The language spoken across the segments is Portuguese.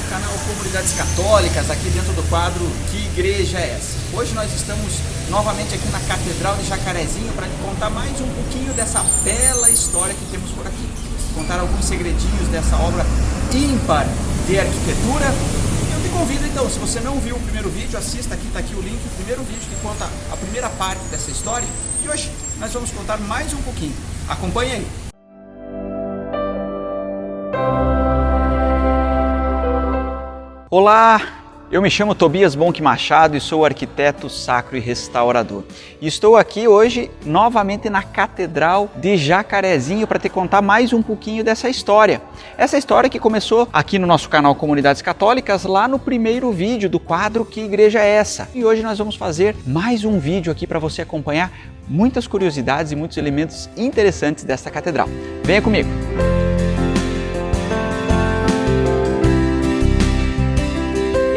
canal Comunidades Católicas, aqui dentro do quadro Que Igreja é Essa? Hoje nós estamos novamente aqui na Catedral de Jacarezinho para contar mais um pouquinho dessa bela história que temos por aqui. Contar alguns segredinhos dessa obra ímpar de arquitetura. Eu te convido então, se você não viu o primeiro vídeo, assista aqui, está aqui o link, o primeiro vídeo que conta a primeira parte dessa história. E hoje nós vamos contar mais um pouquinho. Acompanhe aí. Olá, eu me chamo Tobias Bonk Machado e sou arquiteto sacro e restaurador. E estou aqui hoje novamente na Catedral de Jacarezinho para te contar mais um pouquinho dessa história. Essa história que começou aqui no nosso canal Comunidades Católicas, lá no primeiro vídeo do quadro Que Igreja é Essa? E hoje nós vamos fazer mais um vídeo aqui para você acompanhar muitas curiosidades e muitos elementos interessantes desta catedral. Venha comigo!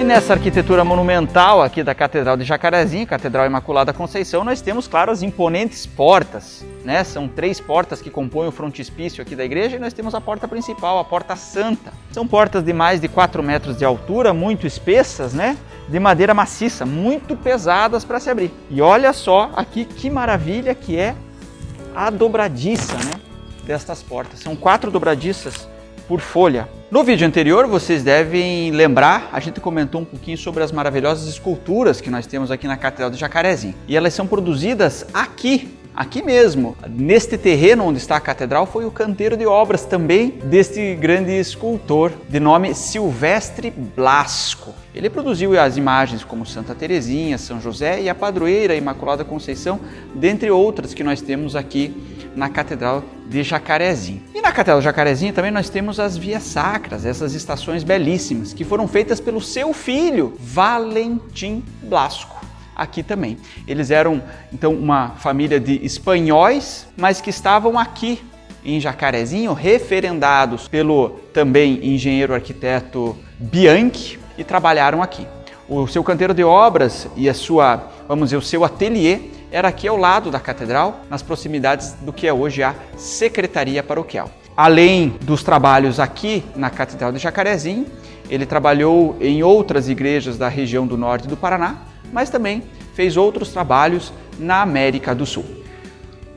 Nessa arquitetura monumental aqui da Catedral de Jacarezinho, Catedral Imaculada Conceição, nós temos, claro, as imponentes portas, né? São 3 portas que compõem o frontispício aqui da igreja e nós temos a porta principal, a Porta Santa. São portas de mais de 4 metros de altura, muito espessas, né? De madeira maciça, muito pesadas para se abrir. E olha só aqui que maravilha que é a dobradiça, né? Destas portas. São 4 dobradiças por folha. No vídeo anterior, vocês devem lembrar, a gente comentou um pouquinho sobre as maravilhosas esculturas que nós temos aqui na Catedral de Jacarezinho. E elas são produzidas aqui mesmo. Neste terreno onde está a catedral foi o canteiro de obras também deste grande escultor de nome Silvestre Blasco. Ele produziu as imagens como Santa Terezinha, São José e a Padroeira Imaculada Conceição, dentre outras que nós temos aqui na Catedral de Jacarezinho. E na Catedral de Jacarezinho também nós temos as vias sacras, essas estações belíssimas, que foram feitas pelo seu filho, Valentim Blasco. Aqui também. Eles eram, então, uma família de espanhóis, mas que estavam aqui em Jacarezinho, referendados pelo também engenheiro arquiteto Bianchi, e trabalharam aqui. O seu canteiro de obras e a sua, vamos dizer, o seu ateliê era aqui ao lado da catedral, nas proximidades do que é hoje a Secretaria Paroquial. Além dos trabalhos aqui na Catedral de Jacarezinho, ele trabalhou em outras igrejas da região do norte do Paraná, mas também fez outros trabalhos na América do Sul.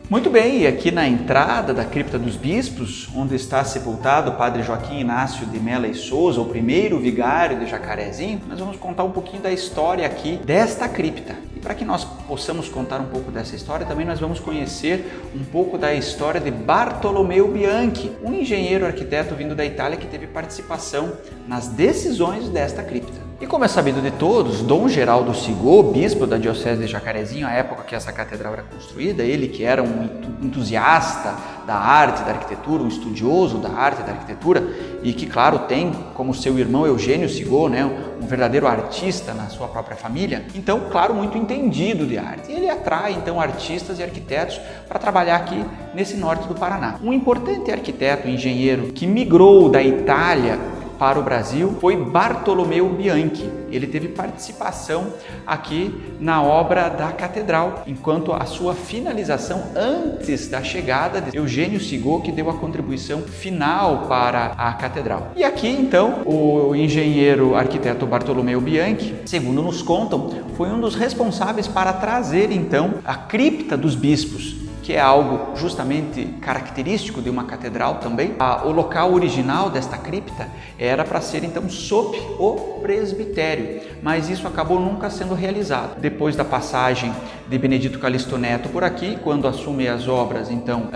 Muito bem, e aqui na entrada da Cripta dos Bispos, onde está sepultado o Padre Joaquim Inácio de Mela e Souza, o primeiro vigário de Jacarezinho, nós vamos contar um pouquinho da história aqui desta cripta. E para que nós possamos contar um pouco dessa história, também nós vamos conhecer um pouco da história de Bartolomeu Bianchi, um engenheiro arquiteto vindo da Itália que teve participação nas decisões desta cripta. E como é sabido de todos, Dom Geraldo Sigô, bispo da Diocese de Jacarezinho, à época que essa catedral era construída, ele que era um entusiasta da arte, da arquitetura, um estudioso da arte e da arquitetura, e que, claro, tem como seu irmão Eugênio Sigô, né, um verdadeiro artista na sua própria família, então, claro, muito entendido de arte. E ele atrai, então, artistas e arquitetos para trabalhar aqui nesse norte do Paraná. Um importante arquiteto e engenheiro que migrou da Itália para o Brasil foi Bartolomeu Bianchi. Ele teve participação aqui na obra da catedral, enquanto a sua finalização antes da chegada de Eugênio Sigô, que deu a contribuição final para a catedral. E aqui, então, o engenheiro arquiteto Bartolomeu Bianchi, segundo nos contam, foi um dos responsáveis para trazer, então, a cripta dos bispos, que é algo justamente característico de uma catedral também. O local original desta cripta era para ser então sob o presbitério, mas isso acabou nunca sendo realizado. Depois da passagem de Benedito Calixto Neto por aqui, quando assume as obras então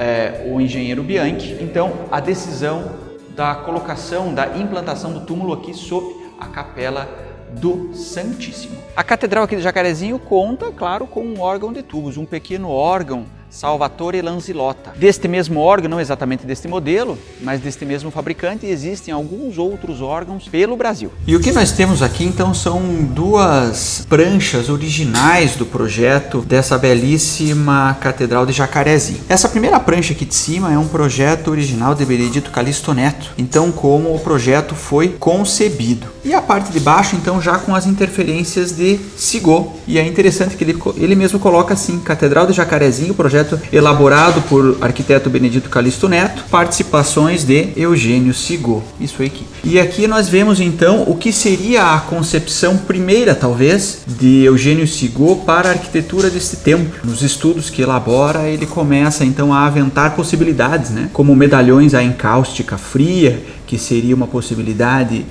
o engenheiro Bianchi, então a decisão da colocação, da implantação do túmulo aqui sob a capela do Santíssimo. A Catedral aqui de Jacarezinho conta, claro, com um órgão de tubos, um pequeno órgão Salvatore Lanzillotta. Deste mesmo órgão, não exatamente deste modelo, mas deste mesmo fabricante, existem alguns outros órgãos pelo Brasil. E o que nós temos aqui então são 2 pranchas originais do projeto dessa belíssima Catedral de Jacarezinho. Essa primeira prancha aqui de cima é um projeto original de Benedito Calixto Neto, então como o projeto foi concebido. E a parte de baixo então já com as interferências de Sigô. E é interessante que ele mesmo coloca assim, Catedral de Jacarezinho, projeto projeto elaborado por arquiteto Benedito Calixto Neto, participações de Eugênio Sigô e sua equipe. E aqui nós vemos então o que seria a concepção primeira, talvez, de Eugênio Sigô para a arquitetura deste templo. Nos estudos que elabora, ele começa então a aventar possibilidades, né? Como medalhões à encáustica fria, que seria uma possibilidade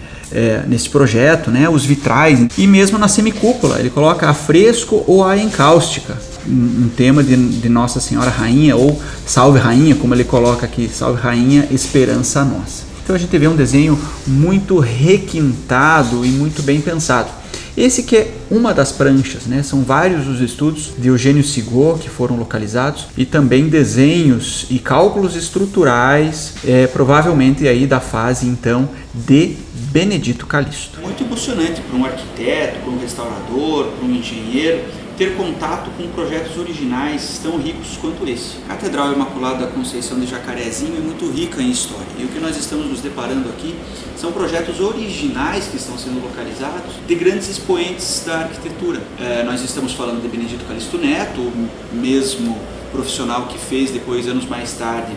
nesse projeto, né? Os vitrais, e mesmo na semicúpula ele coloca a fresco ou a encáustica, um tema de Nossa Senhora Rainha, ou Salve Rainha, como ele coloca aqui, Salve Rainha, Esperança Nossa. Então a gente vê um desenho muito requintado e muito bem pensado. Esse que é uma das pranchas, né? São vários os estudos de Eugênio Sigô que foram localizados, e também desenhos e cálculos estruturais, provavelmente aí da fase então de Benedito Calixto. Muito emocionante para um arquiteto, para um restaurador, para um engenheiro, ter contato com projetos originais tão ricos quanto esse. A Catedral Imaculada da Conceição de Jacarezinho é muito rica em história, e o que nós estamos nos deparando aqui são projetos originais que estão sendo localizados de grandes expoentes da arquitetura. Nós estamos falando de Benedito Calixto Neto, o mesmo profissional que fez depois, anos mais tarde,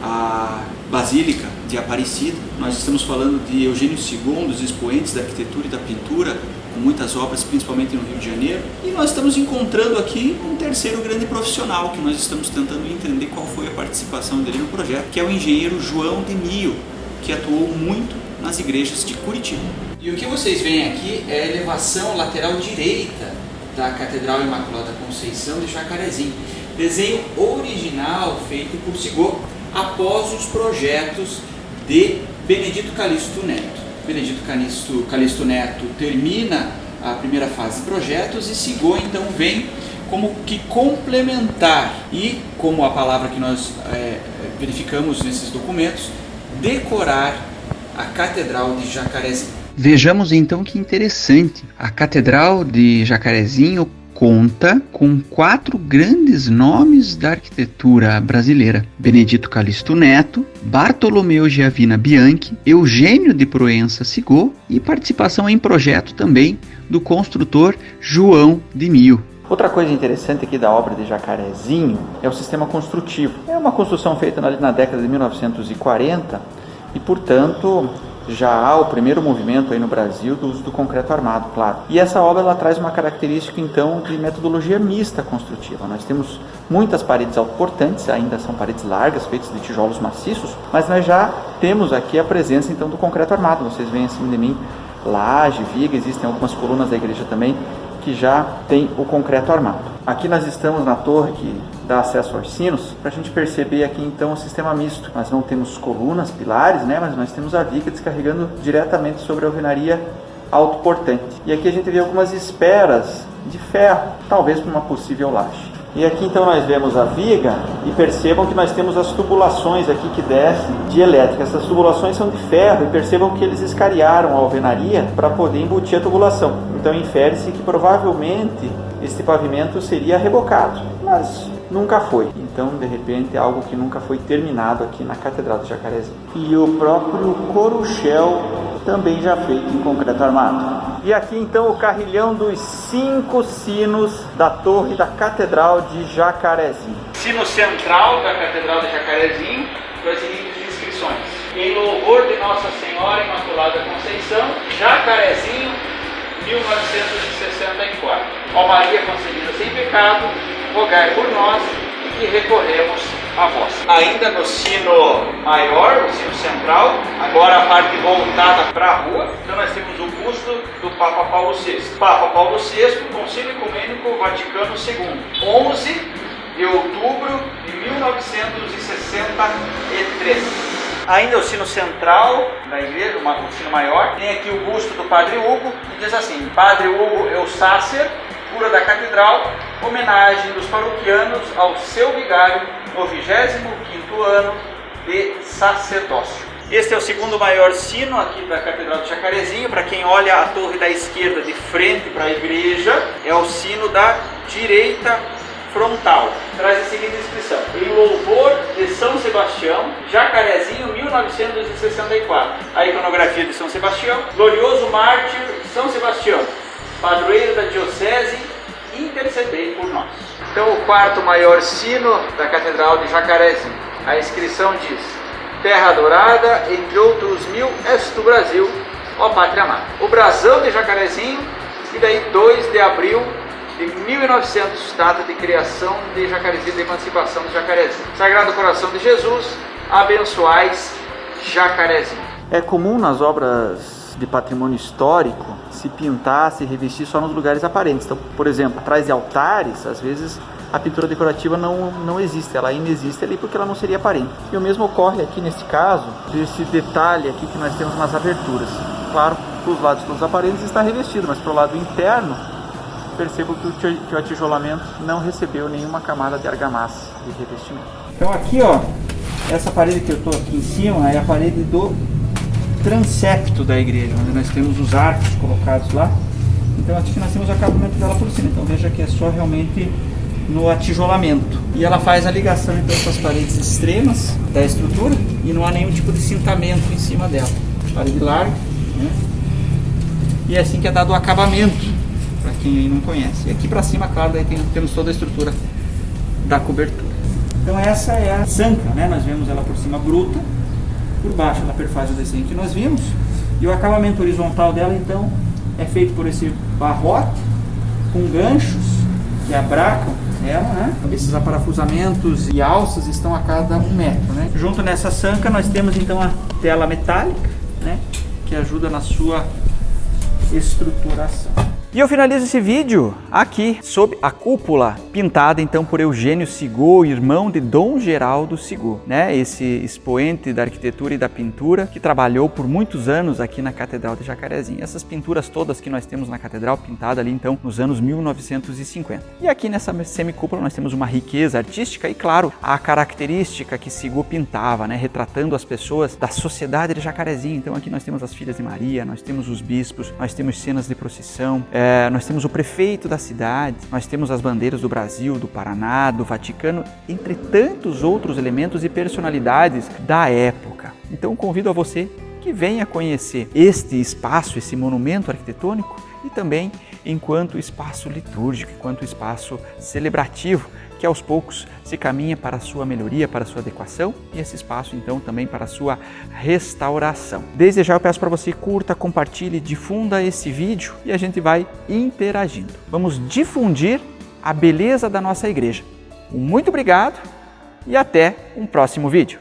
a Basílica de Aparecida. Nós estamos falando de Eugênio Sigô, um dos expoentes da arquitetura e da pintura, com muitas obras, principalmente no Rio de Janeiro. E nós estamos encontrando aqui um terceiro grande profissional, que nós estamos tentando entender qual foi a participação dele no projeto, que é o engenheiro João de Mio, que atuou muito nas igrejas de Curitiba. E o que vocês veem aqui é a elevação lateral direita da Catedral Imaculada Conceição de Jacarezinho. Desenho original feito por Sigô, após os projetos de Benedito Calixto Neto. Benedito Calixto Neto termina a primeira fase de projetos, e Sigô então vem como que complementar e, como a palavra que nós verificamos nesses documentos, decorar a Catedral de Jacarezinho. Vejamos então que interessante. A Catedral de Jacarezinho conta com 4 grandes nomes da arquitetura brasileira: Benedito Calixto Neto, Bartolomeu Giavina Bianchi, Eugênio de Proença Sigô, e participação em projeto também do construtor João de Mio. Outra coisa interessante aqui da obra de Jacarezinho é o sistema construtivo. É uma construção feita ali na década de 1940 e, portanto, já há o primeiro movimento aí no Brasil do uso do concreto armado, claro. E essa obra ela traz uma característica então de metodologia mista construtiva. Nós temos muitas paredes autoportantes, ainda são paredes largas, feitas de tijolos maciços, mas nós já temos aqui a presença então do concreto armado. Vocês veem acima de mim laje, viga, existem algumas colunas da igreja também que já tem o concreto armado. Aqui nós estamos na torre que dá acesso aos sinos, para a gente perceber aqui então o sistema misto. Nós não temos colunas, pilares, né, mas nós temos a viga descarregando diretamente sobre a alvenaria autoportante. E aqui a gente vê algumas esperas de ferro, talvez para uma possível laje. E aqui então nós vemos a viga, e percebam que nós temos as tubulações aqui que descem de elétrica. Essas tubulações são de ferro, e percebam que eles escariaram a alvenaria para poder embutir a tubulação. Então infere-se que provavelmente este pavimento seria rebocado, mas nunca foi. Então, de repente, é algo que nunca foi terminado aqui na Catedral de Jacarezinho. E o próprio coruchel também já feito em concreto armado. E aqui então o carrilhão dos 5 sinos da torre da Catedral de Jacarezinho. Sino central da Catedral de Jacarezinho, com as seguintes inscrições: em louvor de Nossa Senhora Imaculada Conceição, Jacarezinho, 1964. Ó Maria concebida sem pecado, rogai por nós e que recorremos a vós. Ainda no sino maior, o sino central, agora a parte voltada para a rua, então nós temos o busto do Papa Paulo VI. Papa Paulo VI, Concílio Ecumênico Vaticano II, 11 de outubro de 1963. Ainda o sino central da igreja, o sino maior, tem aqui o busto do Padre Hugo, que diz assim: Padre Hugo Eustácer, cura da catedral, homenagem dos paroquianos ao seu vigário no 25º ano de sacerdócio. Este é o segundo maior sino aqui da Catedral de Jacarezinho. Para quem olha a torre da esquerda de frente para a igreja, é o sino da direita frontal. Traz a seguinte inscrição: em louvor de São Sebastião, Jacarezinho, 1964. A iconografia de São Sebastião: glorioso mártir São Sebastião, padroeiro da diocese, intercedei por nós. Então o quarto maior sino da Catedral de Jacarezinho. A inscrição diz: Terra Dourada, entre outros 1000, és tu Brasil, ó Pátria Amada. O brasão de Jacarezinho, e daí 2 de abril de 1900, data de criação de Jacarezinho, de emancipação de Jacarezinho. Sagrado Coração de Jesus, abençoais Jacarezinho. É comum nas obras de patrimônio histórico se pintar, se revestir só nos lugares aparentes. Então, por exemplo, atrás de altares, às vezes a pintura decorativa não existe, ela inexiste ali porque ela não seria aparente. E o mesmo ocorre aqui nesse caso, desse detalhe aqui que nós temos nas aberturas. Claro, para os lados todos aparentes está revestido, mas para o lado interno, percebo que o atijolamento não recebeu nenhuma camada de argamassa de revestimento. Então aqui, ó, essa parede que eu estou aqui em cima é a parede do transepto da igreja, onde nós temos os arcos colocados lá. Então aqui nós temos o acabamento dela por cima. Então veja que é só realmente no atijolamento. E ela faz a ligação então com as paredes extremas da estrutura e não há nenhum tipo de cintamento em cima dela. Parede larga, né? E é assim que é dado o acabamento, para quem aí não conhece. E aqui para cima, claro, daí temos toda a estrutura da cobertura. Então essa é a sanca, né? Nós vemos ela por cima bruta, por baixo ela perfaz o desenho que nós vimos, e o acabamento horizontal dela então é feito por esse barrote com ganchos que abracam ela, né? Esses aparafusamentos e alças estão a cada 1 metro, né? Junto nessa sanca nós temos então a tela metálica, né? Que ajuda na sua estruturação. E eu finalizo esse vídeo aqui, sob a cúpula, pintada então por Eugênio Sigaud, irmão de Dom Geraldo Sigaud, né? Esse expoente da arquitetura e da pintura que trabalhou por muitos anos aqui na Catedral de Jacarezinho. Essas pinturas todas que nós temos na Catedral, pintada ali então nos anos 1950. E aqui nessa semicúpula nós temos uma riqueza artística e, claro, a característica que Sigaud pintava, né? Retratando as pessoas da sociedade de Jacarezinho. Então aqui nós temos as filhas de Maria, nós temos os bispos, nós temos cenas de procissão, nós temos o prefeito da cidade, nós temos as bandeiras do Brasil, do Paraná, do Vaticano, entre tantos outros elementos e personalidades da época. Então convido a você que venha conhecer este espaço, esse monumento arquitetônico e também enquanto espaço litúrgico, enquanto espaço celebrativo, que aos poucos se caminha para a sua melhoria, para a sua adequação e esse espaço então também para a sua restauração. Desde já eu peço para você curta, compartilhe, difunda esse vídeo e a gente vai interagindo. Vamos difundir a beleza da nossa igreja. Muito obrigado e até um próximo vídeo.